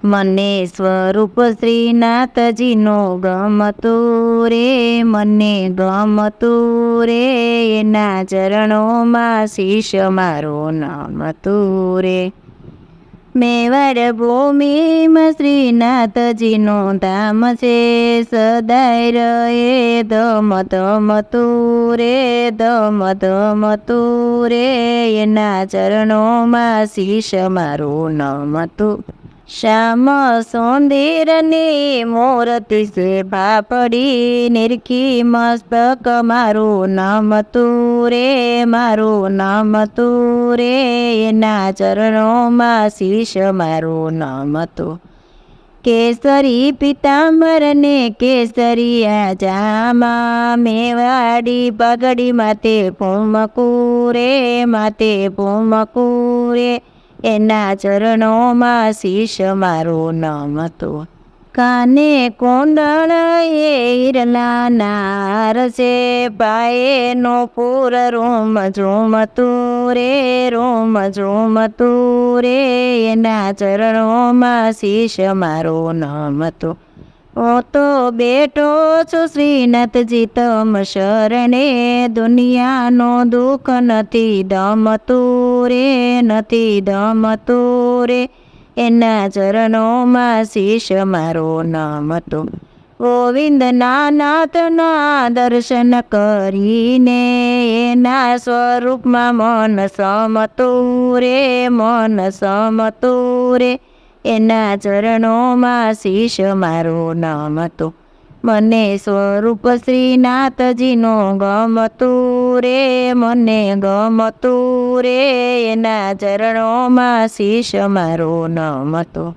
મને સ્વરૂપ શ્રીનાથજીનો ગમતું રે, મને ગમતું રે, એના ચરણોમાં શીશ મારો નમતું રે. મેવાડ ભૂમિમાં શ્રીનાથજીનું ધામ છે, સદાય રહે ધમ ધમતું રે, ધમ ધમતું રે, એના ચરણોમાં શીશ મારું નમતું. શ્યામ સુંદરની મૂર્તિ છે ફાફડી, નિરખી મસ્તક મારું નમતું રે, મારું નમતું રે, એના ચરણોમાં શીશ મારું નમતું. કેસરી પિતાંબર ને કેસરિયા જામા, મેવાડી પગડી માતે ભૂમકું રે, માતે ભૂમકું રે, એના ચરણોમાં શીશ મારું નમતું. કાને કુંડળ એ હીરલાના હાર છે, પાયેનો પૂર રોમ ઝૂમતું રે, રોમ ઝૂમતું રે, એના ચરણોમાં શીશ મારું નમતું. હું તો બેઠો છું શ્રીનાથજી તમ શરણે, દુનિયાનો દુઃખ નથી દમતું રે, નથી દમતું રે, એના ચરણોમાં શીશ મારું નમતું. ગોવિંદના નાથના દર્શન કરીને, એના સ્વરૂપમાં મન સમતું રે, મન સમતું રે, એના ચરણોમાં શીશ મારું નમતું. મને સ્વરૂપ શ્રીનાથજીનું ગમતું રે, મને ગમતું રે, એના ચરણોમાં શીશ મારું નમતું.